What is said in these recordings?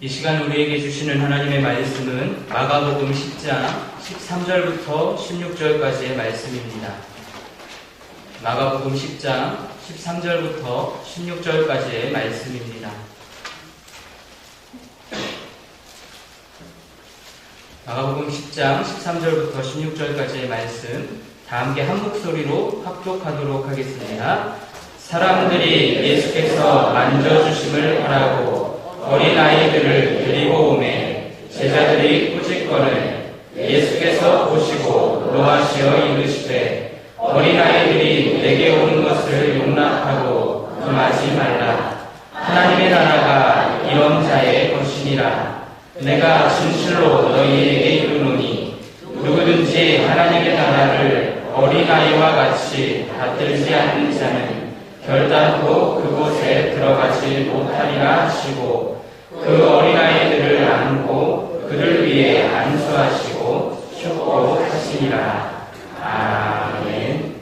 이 시간 우리에게 주시는 하나님의 말씀은 마가복음 10장 13절부터 16절까지의 말씀입니다. 마가복음 10장 13절부터 16절까지의 말씀입니다. 마가복음 10장 13절부터 16절까지의 말씀 다 함께 한 목소리로 합독하도록 하겠습니다. 사람들이 예수께서 만져주심을 바라고 어린아이들을 데리고 오매 제자들이 꾸짖거늘 예수께서 보시고 노하시어 이르시되 어린아이들이 내게 오는 것을 용납하고 금하지 말라. 하나님의 나라가 이런 자의 것이니라. 내가 진실로 너희에게 이르노니 누구든지 하나님의 나라를 어린아이와 같이 받들지 않는 자는 결단코 그곳에 들어가지 못하리라 하시고 그 어린아이들을 안고 그를 위해 안수하시고 축복하시니라. 아멘.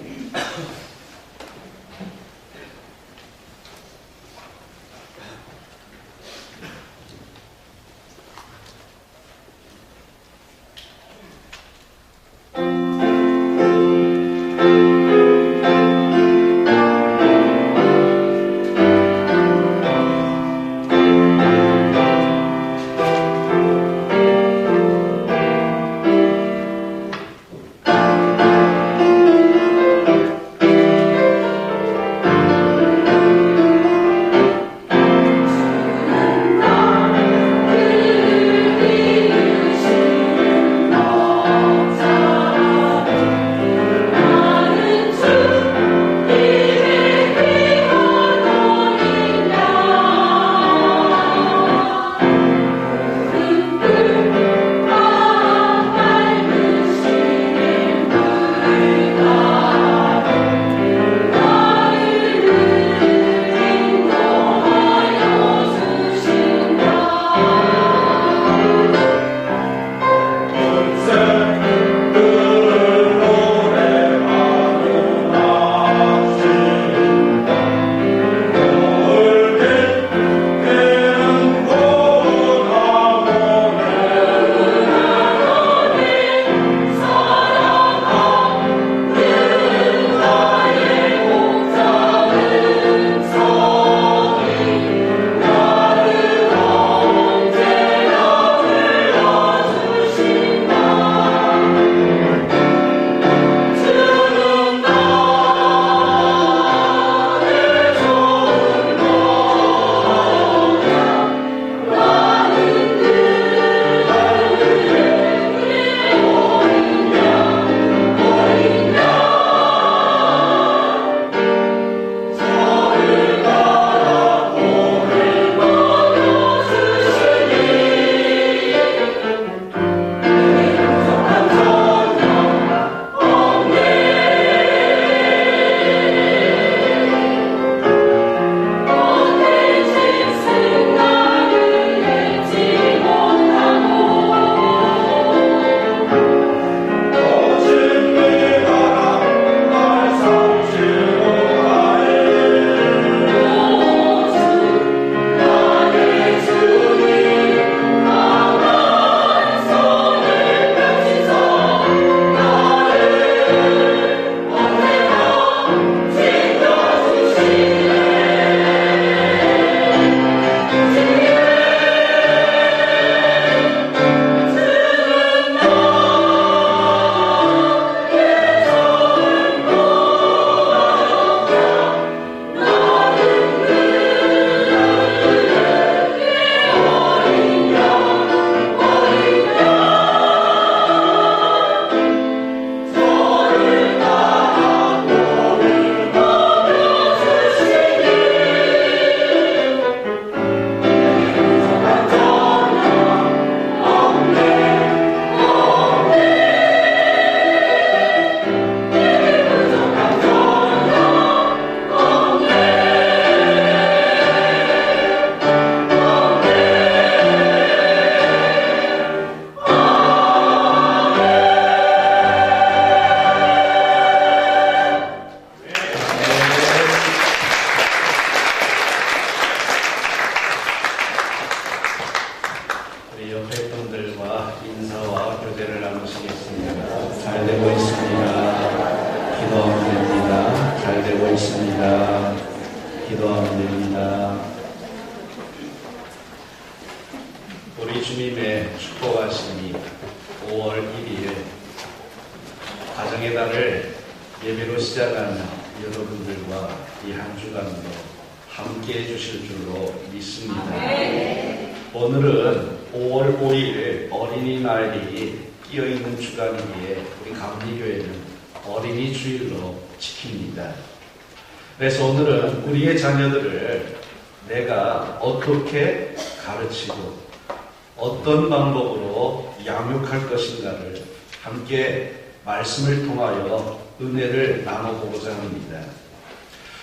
우리 주님의 축복하심이 5월 1일 가정의 달을 예배로 시작하는 여러분들과 이 한 주간도 함께 해주실 줄로 믿습니다. 오늘은 5월 5일 어린이날이 끼어있는 주간이기에 우리 감리교회는 어린이 주일로 지킵니다. 그래서 오늘은 우리의 자녀들을 내가 어떻게 가르치고 어떤 방법으로 양육할 것인가를 함께 말씀을 통하여 은혜를 나눠보고자 합니다.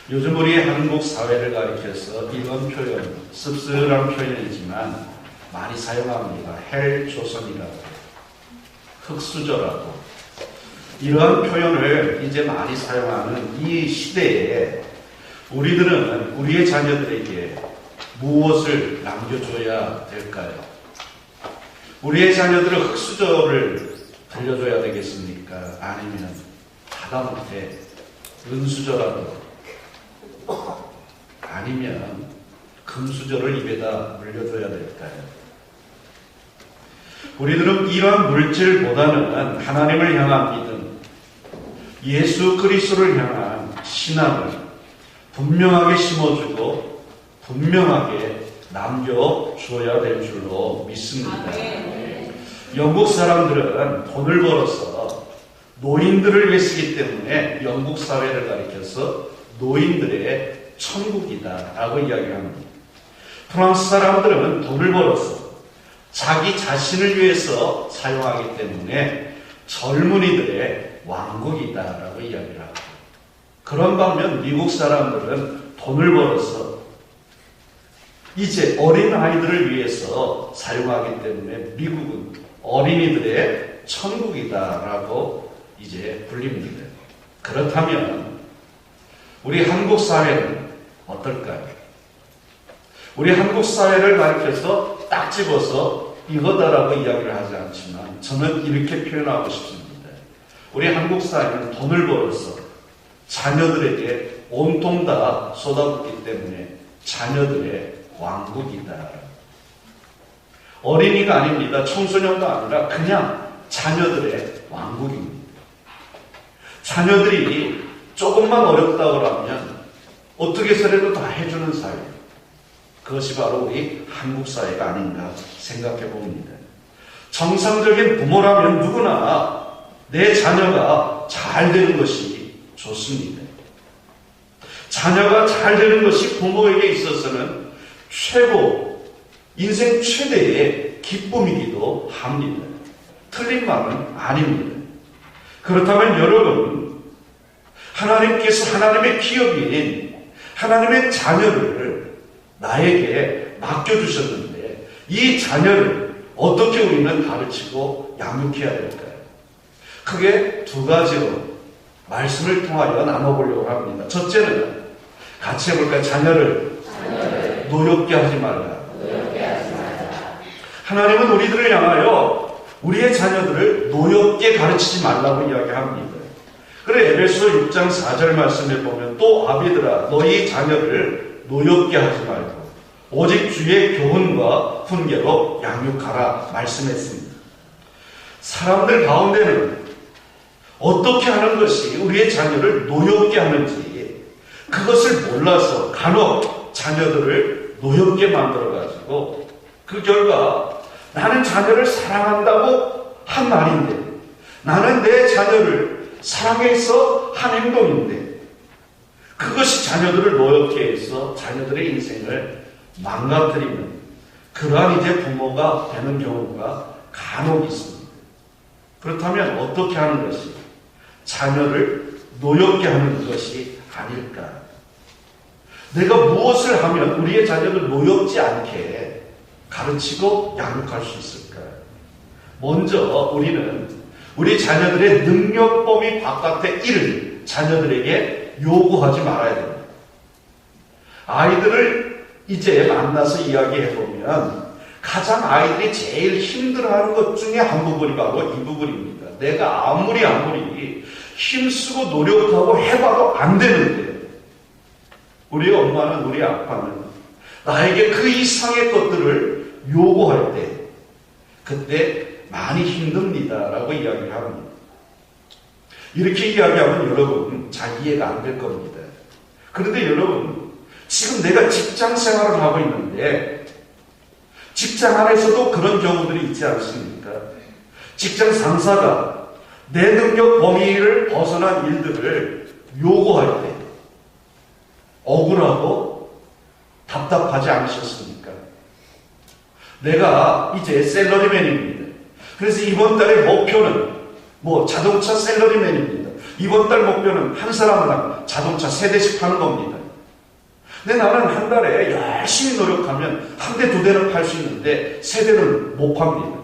요즘 우리 한국 사회를 가리켜서 이런 표현, 씁쓸한 표현이지만 많이 사용합니다. 헬조선이라고, 흙수저라고. 이러한 표현을 이제 많이 사용하는 이 시대에 우리들은 우리의 자녀들에게 무엇을 남겨줘야 될까요? 우리의 자녀들은 흙수저를 들려줘야 되겠습니까? 아니면 하다못해 은수저라도, 아니면 금수저를 입에다 물려줘야 될까요? 우리들은 이러한 물질보다는 하나님을 향한 믿음, 예수 그리스도를 향한 신앙을 분명하게 심어주고 분명하게 남겨주어야 될 줄로 믿습니다. 영국 사람들은 돈을 벌어서 노인들을 위해 쓰기 때문에 영국 사회를 가리켜서 노인들의 천국이다라고 이야기합니다. 프랑스 사람들은 돈을 벌어서 자기 자신을 위해서 사용하기 때문에 젊은이들의 왕국이다라고 이야기를 합니다. 그런 반면 미국 사람들은 돈을 벌어서 이제 어린 아이들을 위해서 사용하기 때문에 미국은 어린이들의 천국이다라고 이제 불립니다. 그렇다면 우리 한국 사회는 어떨까요? 우리 한국 사회를 가리켜서 딱 집어서 이거다라고 이야기를 하지 않지만 저는 이렇게 표현하고 싶습니다. 우리 한국 사회는 돈을 벌어서 자녀들에게 온통 다 쏟아붓기 때문에 자녀들의 왕국이다. 어린이가 아닙니다. 청소년도 아니라 그냥 자녀들의 왕국입니다. 자녀들이 조금만 어렵다고 하면 어떻게 해서라도 다 해주는 사회. 그것이 바로 우리 한국 사회가 아닌가 생각해 봅니다. 정상적인 부모라면 누구나 내 자녀가 잘 되는 것이 좋습니다. 자녀가 잘 되는 것이 부모에게 있어서는 인생 최대의 기쁨이기도 합니다. 틀린 말은 아닙니다. 그렇다면 여러분, 하나님께서 하나님의 기업인 하나님의 자녀를 나에게 맡겨주셨는데 이 자녀를 어떻게 우리는 가르치고 양육해야 될까요? 크게 두 가지로 말씀을 통하여 나눠보려고 합니다. 첫째는 같이 해볼까요? 자녀를 노엽게 하지 말라. 하나님은 우리들을 향하여 우리의 자녀들을 노엽게 가르치지 말라고 이야기합니다. 그래 에베소 6장 4절 말씀에 보면 또 아비들아 너희 자녀를 노엽게 하지 말고 오직 주의 교훈과 훈계로 양육하라 말씀했습니다. 사람들 가운데는 어떻게 하는 것이 우리의 자녀를 노엽게 하는지 그것을 몰라서 간혹 자녀들을 노엽게 만들어가지고 그 결과 나는 자녀를 사랑한다고 한 말인데 나는 내 자녀를 사랑해서 한 행동인데 그것이 자녀들을 노엽게 해서 자녀들의 인생을 망가뜨리는 그러한 이제 부모가 되는 경우가 간혹 있습니다. 그렇다면 어떻게 하는 것이 자녀를 노엽게 하는 것이 아닐까? 내가 무엇을 하면 우리의 자녀를 노엽지 않게 가르치고 양육할 수 있을까? 먼저 우리는 우리 자녀들의 능력 범위 바깥의 일을 자녀들에게 요구하지 말아야 됩니다. 아이들을 이제 만나서 이야기해보면 가장 아이들이 제일 힘들어하는 것 중에 한 부분이 바로 이 부분입니다. 내가 아무리 힘쓰고 노력하고 해봐도 안 되는데 우리 엄마는 우리 아빠는 나에게 그 이상의 것들을 요구할 때 그때 많이 힘듭니다라고 이야기를 합니다. 이렇게 이야기하면 여러분 잘 이해가 안 될 겁니다. 그런데 여러분, 지금 내가 직장 생활을 하고 있는데 직장 안에서도 그런 경우들이 있지 않습니까? 직장 상사가 내 능력 범위를 벗어난 일들을 요구할 때 억울하고 답답하지 않으셨습니까? 내가 이제 샐러리맨입니다. 그래서 이번 달의 목표는 자동차 샐러리맨입니다. 이번 달 목표는 한 사람당 자동차 3대씩 파는 겁니다. 근데 나는 한 달에 열심히 노력하면 한 대, 2대는 팔 수 있는데 3대는 못 팝니다.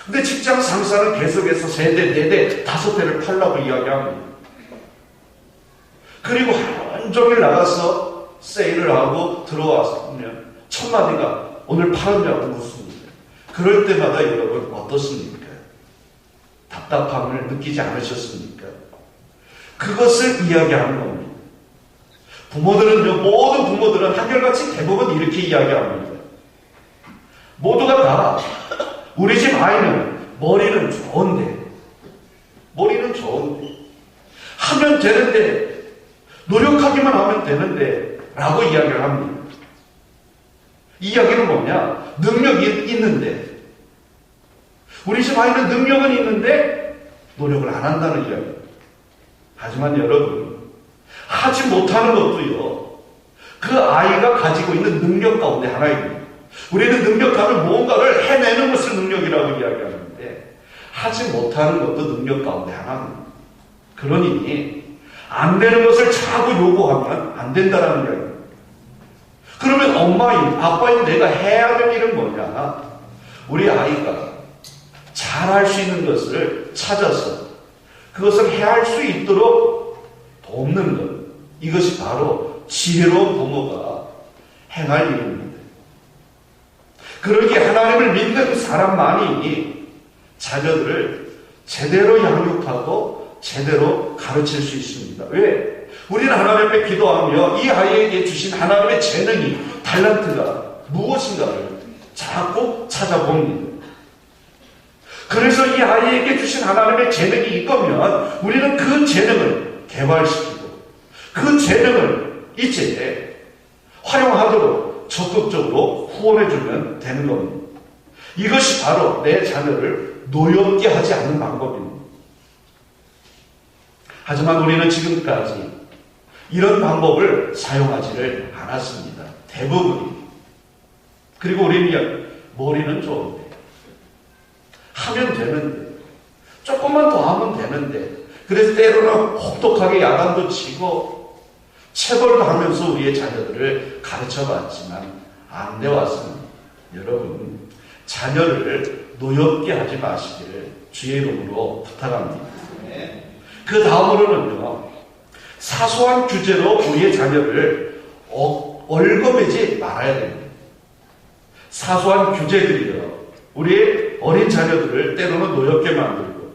근데 직장 상사는 계속해서 3대, 4대, 5대를 팔라고 이야기합니다. 그리고 하루 종일 나가서 세일을 하고 들어왔으면 첫 마디가 오늘 팔았냐고 묻습니다. 그럴 때마다 여러분 어떻습니까? 답답함을 느끼지 않으셨습니까? 그것을 이야기하는 겁니다. 모든 부모들은 한결같이 대부분 이렇게 이야기합니다. 모두가 다 우리 집 아이는 머리는 좋은데 하면 되는데 노력하기만 하면 되는데 라고 이야기를 합니다. 이 이야기는 뭐냐? 능력이 있는데 우리 집 아이는 능력은 있는데 노력을 안 한다는 이야기입니다. 하지만 여러분, 하지 못하는 것도요, 그 아이가 가지고 있는 능력 가운데 하나입니다. 우리는 능력하면 무언가를 해내는 것을 능력이라고 이야기하는데 하지 못하는 것도 능력 가운데 하나입니다. 그러니 안 되는 것을 자꾸 요구하면 안 된다는 이야기입니다. 그러면 엄마인, 아빠인 내가 해야 될 일은 뭐냐? 우리 아이가 잘할 수 있는 것을 찾아서 그것을 해할 수 있도록 돕는 것. 이것이 바로 지혜로운 부모가 행할 일입니다. 그러기에 하나님을 믿는 사람만이 자녀들을 제대로 양육하고 제대로 가르칠 수 있습니다. 왜? 우리는 하나님 앞에 기도하며 이 아이에게 주신 하나님의 재능이, 탤런트가 무엇인가를 자꾸 찾아봅니다. 그래서 이 아이에게 주신 하나님의 재능이 이거면 우리는 그 재능을 개발시키고 그 재능을 이제 활용하도록 적극적으로 후원해주면 되는 겁니다. 이것이 바로 내 자녀를 노엽게 하지 않는 방법입니다. 하지만 우리는 지금까지 이런 방법을 사용하지를 않았습니다. 대부분이. 그리고 우리는 머리는 좋은데 하면 되는데 조금만 더 하면 되는데 그래서 때로는 혹독하게 야단도 치고 체벌도 하면서 우리의 자녀들을 가르쳐봤지만 안 되었습니다. 여러분, 자녀를 노엽게 하지 마시기를 주의 이름으로 부탁합니다. 그 다음으로는요, 사소한 규제로 우리의 자녀를 얽어매지 말아야 됩니다. 사소한 규제들이요, 우리의 어린 자녀들을 때로는 노엽게 만들고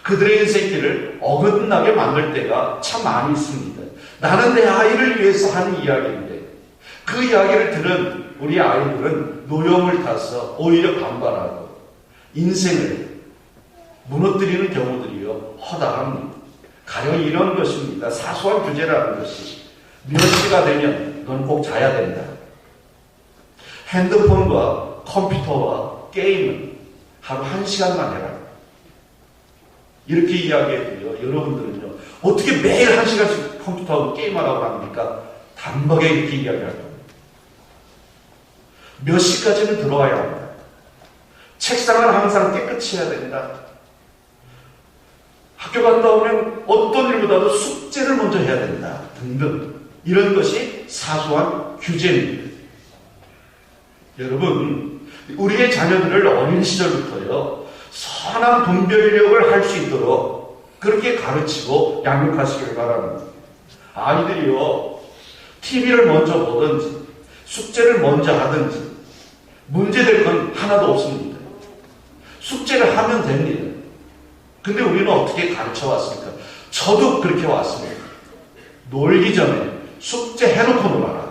그들의 인생길을 어긋나게 만들 때가 참 많이 있습니다. 나는 내 아이를 위해서 하는 이야기인데 그 이야기를 들은 우리 아이들은 노여움을 타서 오히려 반발하고 인생을 무너뜨리는 경우들이요 허다합니다. 가령 이런 것입니다. 사소한 규제라는 것이 몇 시가 되면 넌 꼭 자야 된다. 핸드폰과 컴퓨터와 게임은 하루 1시간만 해라. 이렇게 이야기해도요, 여러분들은요, 어떻게 매일 1시간씩 컴퓨터하고 게임하라고 합니까? 단박에 이렇게 이야기할 겁니다. 몇 시까지는 들어와야 합니다. 책상은 항상 깨끗이 해야 된다. 학교 갔다 오면 어떤 일보다도 숙제를 먼저 해야 된다. 등등. 이런 것이 사소한 규제입니다. 여러분, 우리의 자녀들을 어린 시절부터요, 선한 분별력을 할 수 있도록 그렇게 가르치고 양육하시길 바랍니다. 아이들이요, TV를 먼저 보든지, 숙제를 먼저 하든지, 문제될 건 하나도 없습니다. 숙제를 하면 됩니다. 근데 우리는 어떻게 가르쳐 왔습니까? 저도 그렇게 왔습니다. 놀기 전에 숙제 해놓고 놀아라.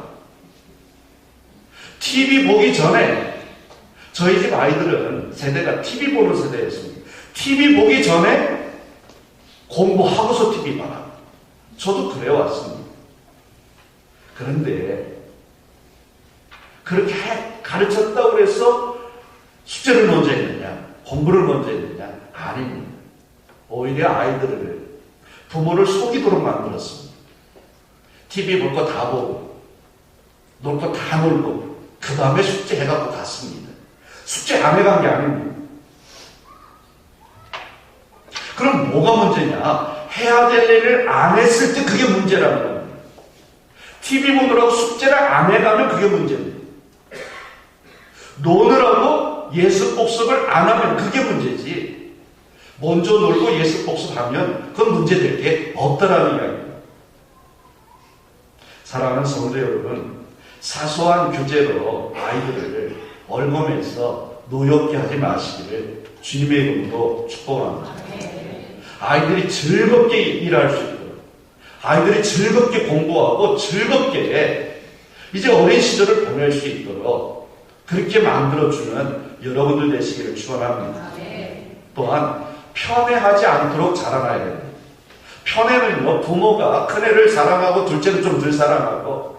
TV 보기 전에 저희 집 아이들은 세대가 TV 보는 세대였습니다. TV 보기 전에 공부하고서 TV 봐라. 저도 그래왔습니다. 그런데 그렇게 가르쳤다고 해서 숙제를 먼저 했느냐, 공부를 먼저 했느냐? 아닙니다. 오히려 아이들을, 부모를 속이도록 만들었습니다. TV 볼 거 다 보고, 놀 거 다 놀고, 그 다음에 숙제 해갖고 갔습니다. 숙제 안 해간 게 아닙니다. 그럼 뭐가 문제냐? 해야 될 일을 안 했을 때 그게 문제라는 겁니다. TV 보느라고 숙제를 안 해가면 그게 문제입니다. 노느라고 예습 복습을 안 하면 그게 문제지. 먼저 놀고 예습 복습하면 그건 문제될 게 없다라는 이야기입니다. 사랑하는 성도 여러분, 사소한 규제로 아이들을 얼검에서 노엽게 하지 마시기를 주님의 이름으로 축복합니다. 아이들이 즐겁게 일할 수 있도록, 아이들이 즐겁게 공부하고 즐겁게 이제 어린 시절을 보낼 수 있도록 그렇게 만들어주는 여러분들 되시기를 축원합니다. 또한 편애하지 않도록 자라나야 됩니다. 편애는요, 부모가 큰애를 사랑하고 둘째는 좀 덜 사랑하고,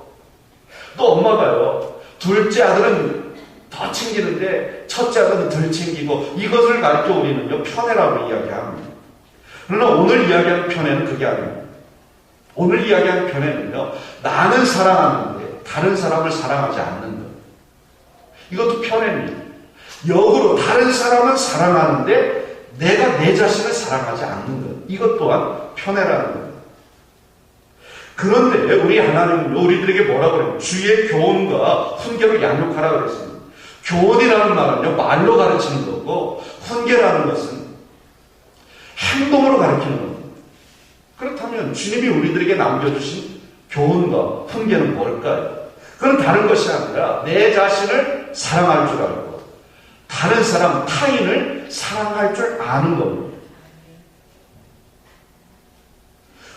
또 엄마가요, 둘째 아들은 더 챙기는데 첫째 아들은 덜 챙기고, 이것을 가르쳐 우리는요, 편애라고 이야기합니다. 그러나 오늘 이야기하는 편애는 그게 아닙니다. 오늘 이야기하는 편애는요, 나는 사랑하는데 다른 사람을 사랑하지 않는 것. 이것도 편애입니다. 역으로 다른 사람은 사랑하는데 내가 내 자신을 사랑하지 않는 것. 이것 또한 편애라는 것. 그런데 우리 하나님은 우리들에게 뭐라고 그래요? 주의 교훈과 훈계를 양육하라 그랬습니다. 교훈이라는 말은요, 말로 가르치는 거고, 훈계라는 것은 행동으로 가르치는 겁니다. 그렇다면 주님이 우리들에게 남겨주신 교훈과 훈계는 뭘까요? 그건 다른 것이 아니라 내 자신을 사랑할 줄 알고 다른 사람, 타인을 사랑할 줄 아는 겁니다.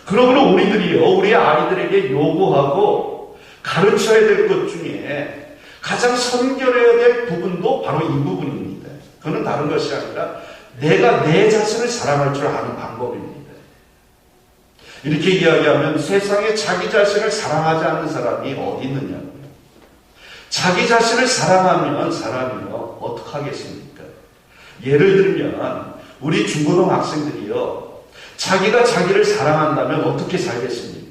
그러므로 우리들이요, 우리 아이들에게 요구하고 가르쳐야 될 것 중에 가장 선결해야 될 부분도 바로 이 부분입니다. 그건 다른 것이 아니라 내가 내 자신을 사랑할 줄 아는 방법입니다. 이렇게 이야기하면 세상에 자기 자신을 사랑하지 않는 사람이 어디 있느냐고요. 자기 자신을 사랑하면 사람이요, 어떡하겠습니까? 예를 들면 우리 중고등학생들이요, 자기가 자기를 사랑한다면 어떻게 살겠습니까?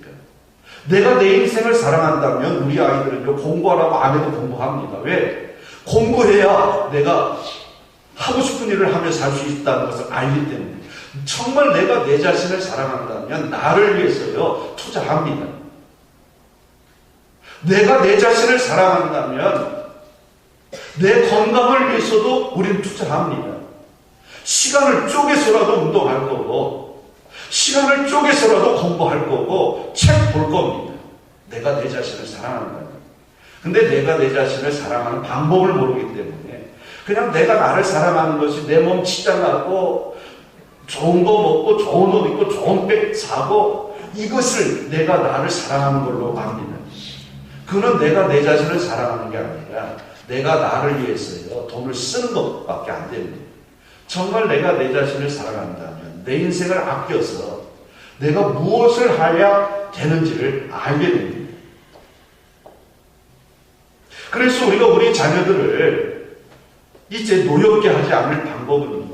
내가 내 인생을 사랑한다면 우리 아이들은요, 공부하라고 안 해도 공부합니다. 왜? 공부해야 내가 하고 싶은 일을 하며 살 수 있다는 것을 알기 때문에. 정말 내가 내 자신을 사랑한다면 나를 위해서요, 투자합니다. 내가 내 자신을 사랑한다면 내 건강을 위해서도 우리는 투자합니다. 시간을 쪼개서라도 운동할 거고, 시간을 쪼개서라도 공부할 거고, 책 볼 겁니다. 내가 내 자신을 사랑한다면. 근데 내가 내 자신을 사랑하는 방법을 모르기 때문에 그냥 내가 나를 사랑하는 것이 내 몸 치장하고 좋은 거 먹고 좋은 옷 입고 좋은 백 사고, 이것을 내가 나를 사랑하는 걸로 압니다. 그는 내가 내 자신을 사랑하는 게 아니라 내가 나를 위해서요, 돈을 쓰는 것밖에 안 됩니다. 정말 내가 내 자신을 사랑한다면 내 인생을 아껴서 내가 무엇을 해야 되는지를 알게 됩니다. 그래서 우리가 우리 자녀들을 이제 노엽게 하지 않을 방법은요,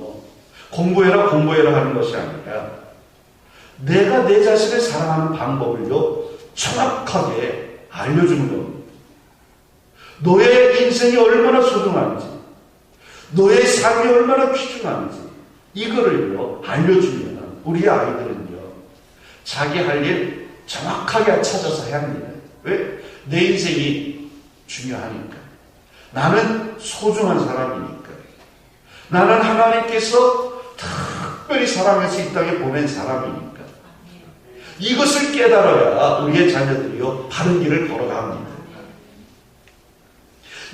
공부해라 공부해라 하는 것이 아니라 내가 내 자신을 사랑하는 방법을요, 정확하게 알려주는 겁니다. 너의 인생이 얼마나 소중한지, 너의 삶이 얼마나 귀중한지 이거를요, 알려주면 우리 아이들은요, 자기 할 일 정확하게 찾아서 해야 합니다. 왜? 내 인생이 중요하니까. 나는 소중한 사람이니까. 나는 하나님께서 특별히 사랑해서 이 땅에 보낸 사람이니까. 이것을 깨달아야 우리의 자녀들이요, 바른 길을 걸어갑니다.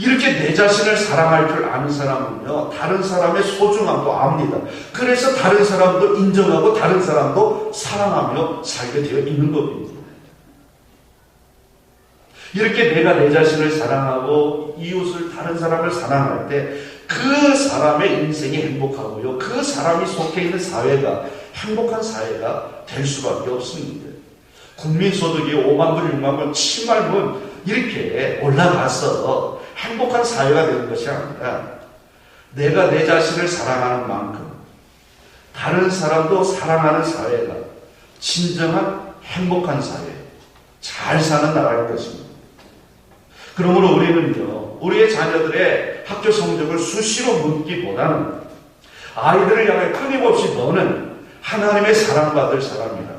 이렇게 내 자신을 사랑할 줄 아는 사람은요, 다른 사람의 소중함도 압니다. 그래서 다른 사람도 인정하고 다른 사람도 사랑하며 살게 되어 있는 겁니다. 이렇게 내가 내 자신을 사랑하고 이웃을, 다른 사람을 사랑할 때 그 사람의 인생이 행복하고요. 그 사람이 속해 있는 사회가 행복한 사회가 될 수밖에 없습니다. 국민소득이 5만 불, 6만 불, 7만 불 이렇게 올라가서 행복한 사회가 되는 것이 아니라 내가 내 자신을 사랑하는 만큼 다른 사람도 사랑하는 사회가 진정한 행복한 사회, 잘 사는 나라일 것입니다. 그러므로 우리는요, 우리의 자녀들의 학교 성적을 수시로 묻기보다는 아이들을 향해 끊임없이 너는 하나님의 사랑받을 사람이라.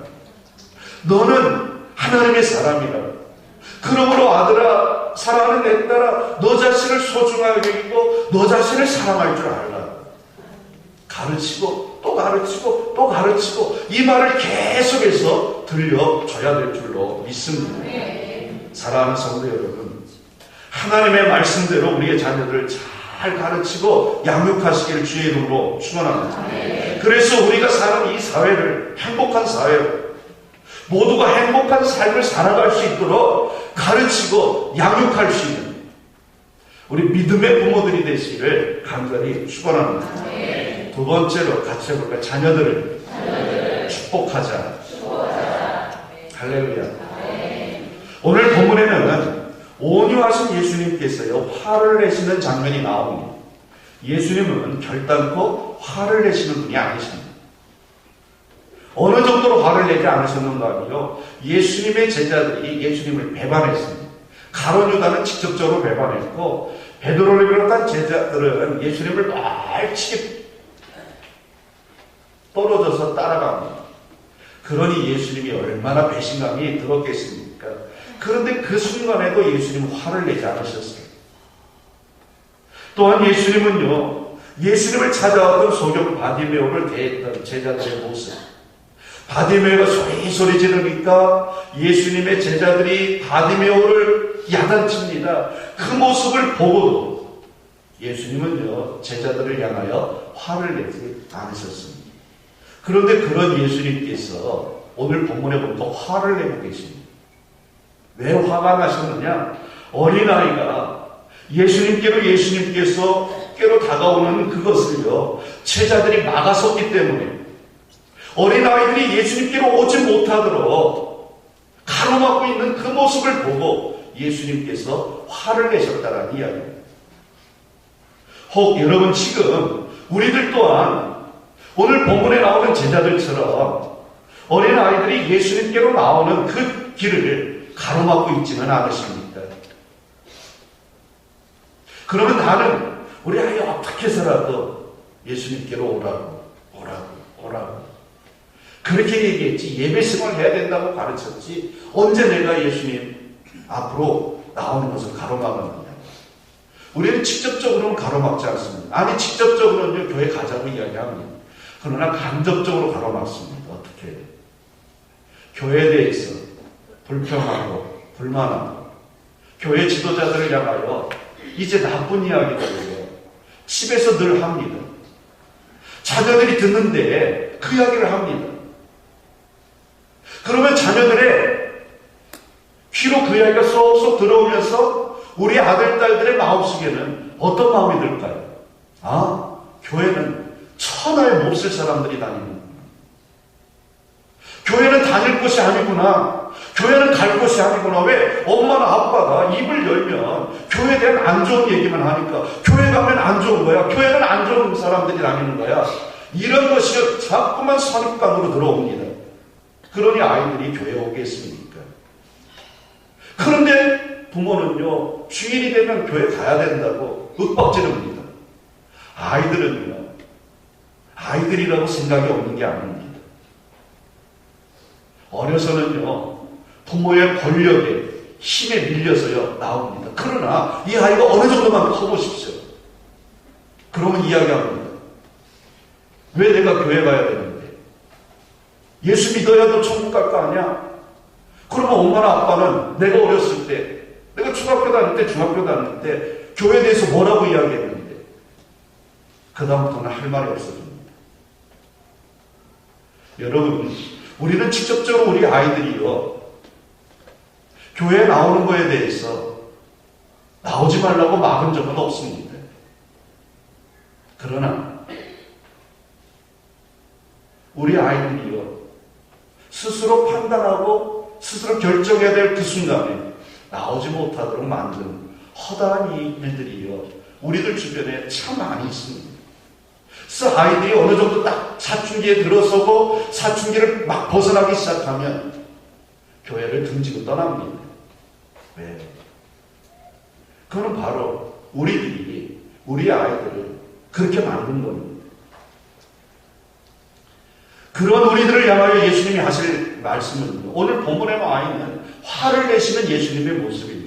너는 하나님의 사람이라. 그러므로 아들아, 사랑하는 내 딸아, 너 자신을 소중하게 여기고 너 자신을 사랑할 줄 알라. 가르치고 또 가르치고 또 가르치고 이 말을 계속해서 들려줘야 될 줄로 믿습니다. 사랑하는 성도 여러분, 하나님의 말씀대로 우리의 자녀들을 잘 가르치고 양육하시기를 주의 이름으로 축원합니다. 그래서 우리가 사는 이 사회를 행복한 사회로 모두가 행복한 삶을 살아갈 수 있도록 가르치고 양육할 수 있는 우리 믿음의 부모들이 되시기를 간절히 축원합니다. 두 번째로 같이 해볼까요? 자녀들을 축복하자. 할렐루야. 오늘 본문에는 온유하신 예수님께서요, 화를 내시는 장면이 나옵니다. 예수님은 결단코 화를 내시는 분이 아니십니다. 어느 정도로 화를 내지 않으셨는가 하면요, 예수님의 제자들이 예수님을 배반했습니다. 가룟 유다는 직접적으로 배반했고, 베드로를 비롯한 제자들은 예수님을 말치게 떨어져서 따라갑니다. 그러니 예수님이 얼마나 배신감이 들었겠습니까? 그런데 그 순간에도 예수님은 화를 내지 않으셨어요. 또한 예수님은요, 예수님을 찾아왔던 소경 바디메오를 대했던 제자들의 모습, 바디메오가 소리 지르니까 예수님의 제자들이 바디메오를 야단칩니다. 그 모습을 보고도 예수님은요, 제자들을 향하여 화를 내지 않으셨습니다. 그런데 그런 예수님께서 오늘 본문에 보니까 화를 내고 계십니다. 왜 화가 나셨느냐? 어린아이가 예수님께로 다가오는 그것을요, 제자들이 막아섰기 때문에 어린아이들이 예수님께로 오지 못하도록 가로막고 있는 그 모습을 보고 예수님께서 화를 내셨다는 이야기입니다. 혹 여러분, 지금 우리들 또한 오늘 본문에 나오는 제자들처럼 어린아이들이 예수님께로 나오는 그 길을 가로막고 있지는 않으십니까? 그러면 나는 우리 아이 어떻게 해서라도 예수님께로 오라고 그렇게 얘기했지, 예배심을 해야 된다고 가르쳤지, 언제 내가 예수님 앞으로 나오는 것을 가로막았느냐? 우리는 직접적으로는 가로막지 않습니다. 아니, 직접적으로는 교회 가자고 이야기합니다. 그러나 간접적으로 가로막습니다. 어떻게? 교회에 대해서 불평하고 불만하고 교회 지도자들을 향하여 이제 나쁜 이야기들을 집에서 늘 합니다. 자녀들이 듣는데 그 이야기를 합니다. 그러면 자녀들의 귀로 그 이야기가 쏙쏙 들어오면서 우리 아들, 딸들의 마음속에는 어떤 마음이 들까요? 아, 교회는 천하에 몹쓸 사람들이 다니는, 교회는 다닐 곳이 아니구나, 교회는 갈 곳이 아니구나. 왜? 엄마나 아빠가 입을 열면 교회에 대한 안 좋은 얘기만 하니까 교회 가면 안 좋은 거야, 교회는 안 좋은 사람들이 다니는 거야, 이런 것이 자꾸만 선입관으로 들어옵니다. 그러니 아이들이 교회에 오겠습니까? 그런데 부모는요, 주일이 되면 교회 가야 된다고 윽박지릅니다. 아이들은요, 아이들이라고 생각이 없는 게 아닙니다. 어려서는요, 부모의 권력에, 힘에 밀려서요, 나옵니다. 그러나 이 아이가 어느 정도만 커보십시오. 그러면 이야기합니다. 왜 내가 교회 가야 되는데? 예수 믿어야 너 천국 갈 거 아니야? 그러면 엄마나 아빠는 내가 어렸을 때, 내가 초등학교 다닐 때, 중학교 다닐 때 교회에 대해서 뭐라고 이야기했는데 그 다음부터는 할 말이 없어집니다. 여러분, 우리는 직접적으로 우리 아이들이요, 교회에 나오는 거에 대해서 나오지 말라고 막은 적은 없습니다. 그러나 우리 아이들이요, 스스로 판단하고 스스로 결정해야 될 그 순간에 나오지 못하도록 만든 허다한 이 일들이요, 우리들 주변에 참 많이 있습니다. 그래서 아이들이 어느 정도 딱 사춘기에 들어서고 사춘기를 막 벗어나기 시작하면 교회를 등지고 떠납니다. 왜? 그거는 바로 우리들이 우리 아이들을 그렇게 만든 겁니다. 그런 우리들을 향하여 예수님이 하실 말씀은, 오늘 본문에 나와 있는 화를 내시는 예수님의 모습입니다.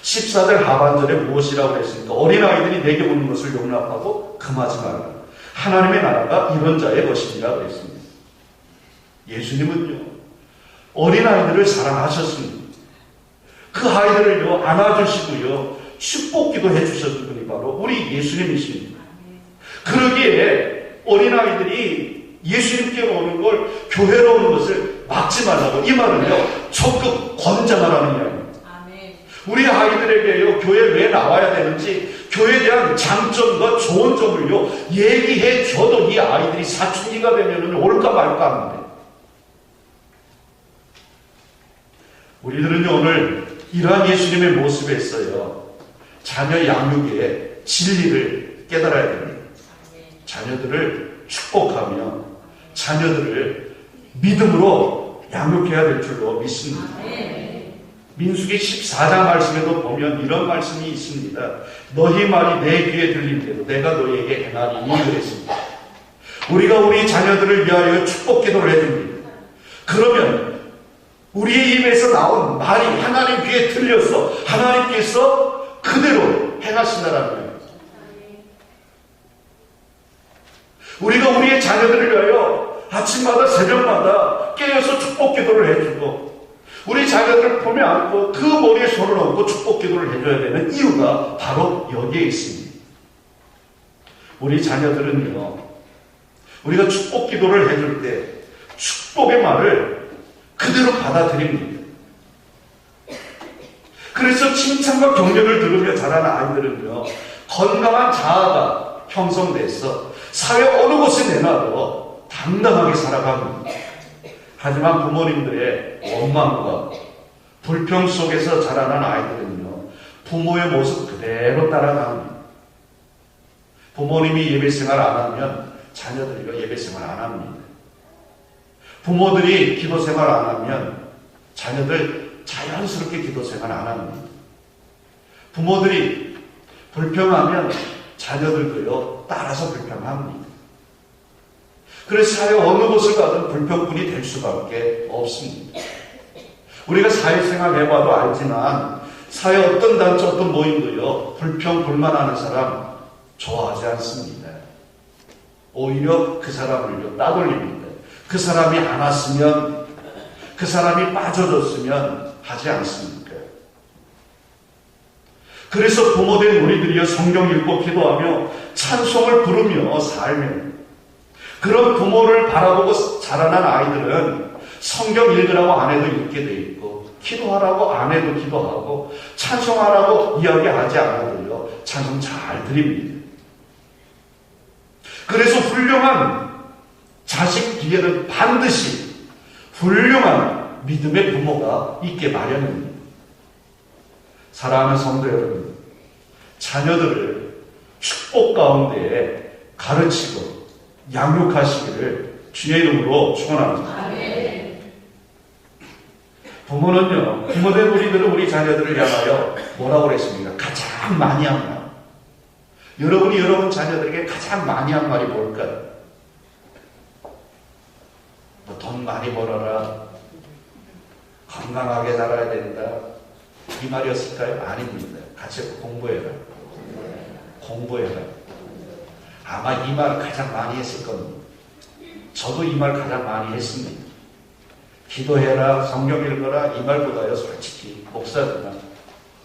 14절 하반절에 무엇이라고 했습니까? 어린아이들이 내게 오는 것을 용납하고 금하지 말라. 하나님의 나라가 이런 자의 것이니라 그랬습니다. 예수님은요, 어린아이들을 사랑하셨습니다. 그 아이들을요, 안아주시고요, 축복기도 해주셨던 분이 바로 우리 예수님이십니다. 그러기에 어린아이들이 예수님께 오는 걸, 교회로 오는 것을 막지 말라고, 이 말은요, 적극 권장하라는 이야기입니다. 우리 아이들에게요, 교회 왜 나와야 되는지, 교회에 대한 장점과 좋은 점을요, 얘기해 줘도 이 아이들이 사춘기가 되면 올까 말까 합니다. 우리들은요, 오늘 이러한 예수님의 모습에서요, 자녀 양육의 진리를 깨달아야 됩니다. 자녀들을 축복하며 자녀들을 믿음으로 양육해야 될 줄로 믿습니다. 민수기 14장 말씀에도 보면 이런 말씀이 있습니다. 너희 말이 내 귀에 들린 대로 내가 너희에게 행하리니 그랬습니다. 우리가 우리 자녀들을 위하여 축복 기도를 해줍니다. 그러면 우리의 입에서 나온 말이 하나님 귀에 들려서 하나님께서 그대로 행하신다라는 거예요. 우리가 우리의 자녀들을 위하여 아침마다 새벽마다 깨어서 축복 기도를 해주고, 우리 자녀들을 품에 안고 그 머리에 손을 얹고 축복 기도를 해줘야 되는 이유가 바로 여기에 있습니다. 우리 자녀들은요, 우리가 축복 기도를 해줄 때 축복의 말을 그대로 받아들입니다. 그래서 칭찬과 격려를 들으며 자라는 아이들은요, 건강한 자아가 형성돼서 사회 어느 곳에 내놔도 당당하게 살아갑니다. 하지만 부모님들의 원망과 불평 속에서 자라난 아이들은요, 부모의 모습 그대로 따라갑니다. 부모님이 예배생활 안 하면 자녀들이 예배생활 안 합니다. 부모들이 기도생활 안 하면 자녀들 자연스럽게 기도생활 안 합니다. 부모들이 불평하면 자녀들도요, 따라서 불평합니다. 그래서 사회 어느 곳을 가든 불평꾼이 될 수밖에 없습니다. 우리가 사회생활 해봐도 알지만 사회 어떤 단체 어떤 모임도요, 불평 불만하는 사람 좋아하지 않습니다. 오히려 그 사람을요, 따돌립니다. 그 사람이 안 왔으면, 그 사람이 빠져줬으면 하지 않습니까? 그래서 부모된 우리들이요, 성경 읽고 기도하며 찬송을 부르며 살면, 그런 부모를 바라보고 자라난 아이들은 성경 읽으라고 안 해도 읽게 돼 있고, 기도하라고 안 해도 기도하고, 찬송하라고 이야기하지 않아도요, 찬송 잘 드립니다. 그래서 훌륭한 자식 뒤에는 반드시 훌륭한 믿음의 부모가 있게 마련입니다. 사랑하는 성도 여러분, 자녀들을 축복 가운데 가르치고 양육하시기를 주의 이름으로 축원합니다. 부모는요, 부모된 우리들은 우리 자녀들을 향하여 뭐라고 그랬습니까? 가장 많이 한 말. 여러분이 여러분 자녀들에게 가장 많이 한 말이 뭘까요? 뭐 돈 많이 벌어라, 건강하게 살아야 된다, 이 말이었을까요? 아닙니다. 같이 공부해라. 공부해라. 아마 이 말을 가장 많이 했을 겁니다. 저도 이 말 가장 많이 했습니다. 기도해라, 성경 읽어라, 이 말보다요, 솔직히 목사들은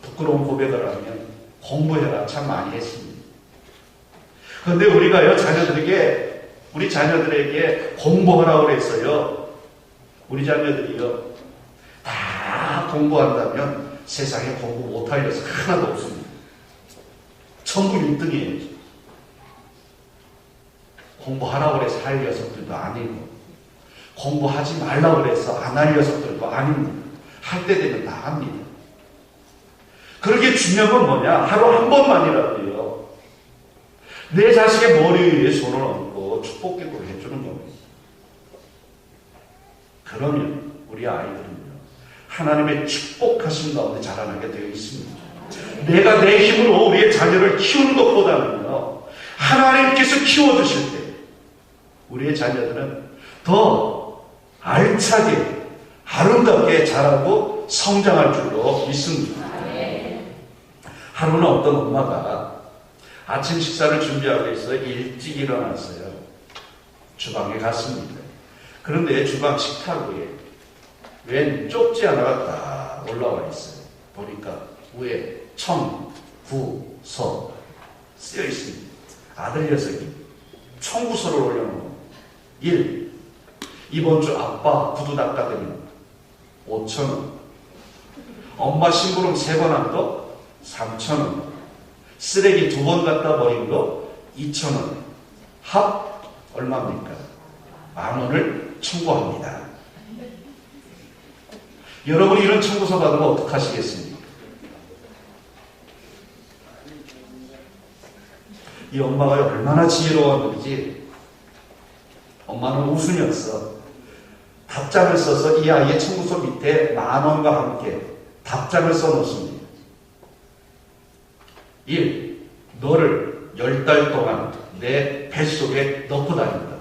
부끄러운 고백을 하면 공부해라 참 많이 했습니다. 그런데 우리가요, 우리 자녀들에게 공부하라고 그랬어요. 우리 자녀들이요, 다 공부한다면 세상에 공부 못할 녀석 하나도 없습니다. 전부 1등이에요. 공부하라고 그래서 할 녀석들도 아니고, 공부하지 말라고 그래서 안 할 녀석들도 아닙니다. 할 때 되면 다 합니다. 그러게 중요한 건 뭐냐? 하루 한 번만이라도요, 내 자식의 머리 위에 손을 얹고 축복 기도를 해주는 겁니다. 그러면 우리 아이들은요, 하나님의 축복하신 가운데 자라나게 되어 있습니다. 내가 내 힘으로 우리의 자녀를 키우는 것보다는요, 하나님께서 키워주실 때 우리의 자녀들은 더 알차게 아름답게 자라고 성장할 줄로 믿습니다. 하루는 어떤 엄마가 아침 식사를 준비하기 위해서 일찍 일어났어요. 주방에 갔습니다. 그런데 주방 식탁 위에 웬 쪽지 하나가 딱 올라와 있어요. 보니까 위에 청, 구, 서 쓰여 있습니다. 아들 녀석이 청구서를 올려놓은 1. 이번 주 아빠 구두 닦아드린 5,000원. 엄마 심부름 3번 한 거 3,000원. 쓰레기 2번 갖다 버린 거 2,000원. 합 얼마입니까? 10,000원을 청구합니다. 여러분이 이런 청구서 받으면 어떡하시겠습니까? 이 엄마가 얼마나 지혜로웠는지, 엄마는 우순이었어. 답장을 써서 이 아이의 청구서 밑에 10,000원과 함께 답장을 써놓습니다. 1. 너를 10달 동안 내 뱃속에 넣고 다닌다.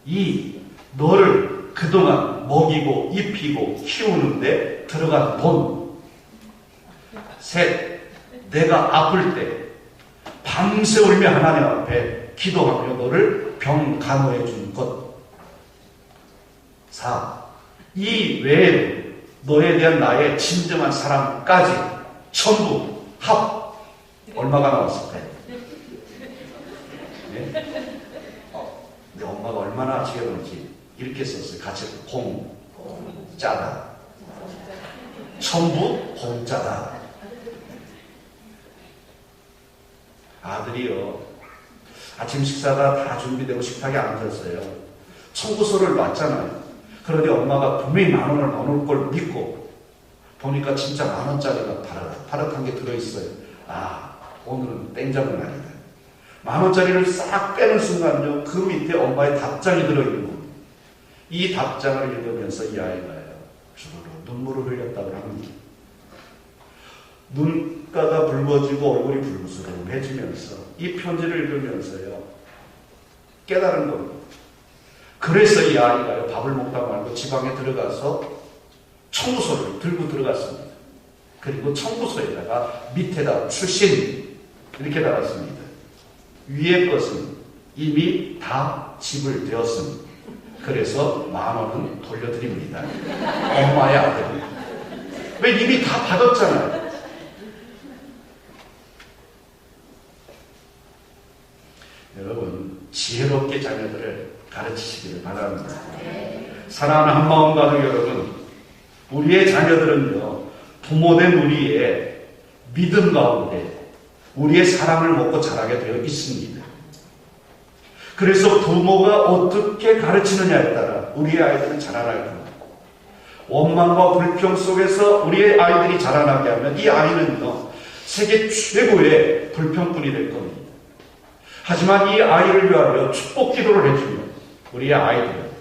2. 너를 그동안 먹이고 입히고 키우는데 들어간 돈. 3. 내가 아플 때 밤새 울며 하나님 앞에 기도하며 너를 병 간호해 준 것. 4. 이 외에도 너에 대한 나의 진정한 사랑까지 전부 합 얼마가 나왔을까요? 네? 내 엄마가 얼마나 지혜로운지 이렇게 썼어요. 같이 공짜다. 전부 공짜다. 아들이요, 아침 식사가 다 준비되고 식탁에 앉았어요. 청구서를 놨잖아요. 그런데 엄마가 분명히 10,000원을 넣어놓을 걸 믿고 보니까 진짜 10,000원짜리가 파릇한 게 들어있어요. 아, 오늘은 땡잡은 날이다. 10,000원짜리를 싹 빼는 순간요, 그 밑에 엄마의 답장이 들어있는 겁니다. 이 답장을 읽으면서 이 아이가요, 주르르 눈물을 흘렸다고 합니다. 눈가가 붉어지고 얼굴이 불그스름해지면서 이 편지를 읽으면서요, 깨달은 겁니다. 그래서 이 아이가요, 밥을 먹다 말고 지방에 들어가서 청구서를 들고 들어갔습니다. 그리고 청구서에다가 밑에다 출신 이렇게 달았습니다. 위의 것은 이미 다 지불되었습니다. 그래서 10,000원은 돌려드립니다. 엄마의 아들이. 왜 이미 다 받았잖아요. 여러분, 지혜롭게 자녀들을 가르치시기를 바랍니다. 사랑하는 한마음 가족 여러분, 우리의 자녀들은요, 부모된 우리의 믿음 가운데 우리의 사랑을 먹고 자라게 되어 있습니다. 그래서 부모가 어떻게 가르치느냐에 따라 우리의 아이들은 자라날 겁니다. 원망과 불평 속에서 우리의 아이들이 자라나게 하면 이 아이는요, 세계 최고의 불평꾼이 될 겁니다. 하지만 이 아이를 위하여 축복 기도를 해주면 우리의 아이들은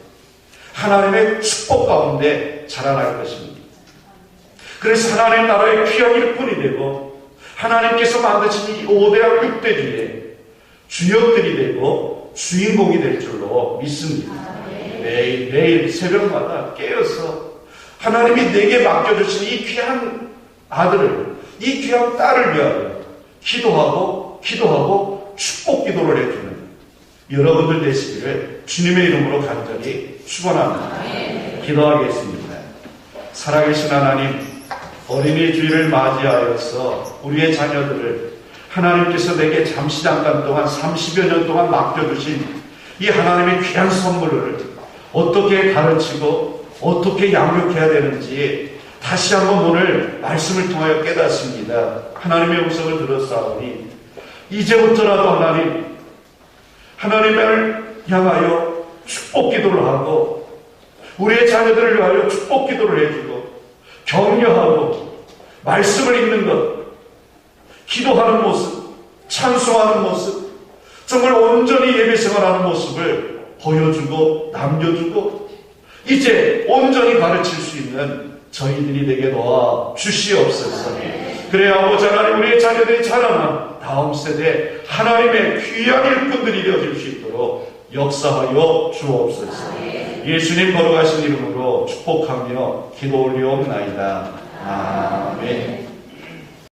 하나님의 축복 가운데 자라날 것입니다. 그래서 하나님 나라의 귀한 일꾼이 되고 하나님께서 만드신 이 5대와 6대 주역들이 되고 주인공이 될 줄로 믿습니다. 매일 새벽마다 깨어서 하나님이 내게 맡겨주신 이 귀한 아들을, 이 귀한 딸을 위하여 기도하고 축복 기도를 해주는 여러분들 되시기를 주님의 이름으로 간절히 축원합니다. 기도하겠습니다. 살아계신 하나님, 어린이 주일을 맞이하여서 우리의 자녀들을 하나님께서 내게 잠시 잠깐 동안 30여 년 동안 맡겨주신 이 하나님의 귀한 선물을 어떻게 가르치고 어떻게 양육해야 되는지 다시 한번 오늘 말씀을 통하여 깨닫습니다. 하나님의 음성을 들었사오니 이제부터라도 하나님, 하나님을 향하여 축복 기도를 하고 우리의 자녀들을 위하여 축복 기도를 해주고 격려하고 말씀을 읽는 것, 기도하는 모습, 찬송하는 모습, 정말 온전히 예배 생활하는 모습을 보여주고 남겨주고 이제 온전히 가르칠 수 있는 저희들이 되게 도와 주시옵소서. 그래야 아버지 하나님 우리의 자녀들이 자라난 다음 세대 하나님의 귀한 일꾼들이 되어질 수 있도록 역사하여 주옵소서. 예수님 걸어가신 이름으로 축복하며 기도 올리옵나이다. 아멘.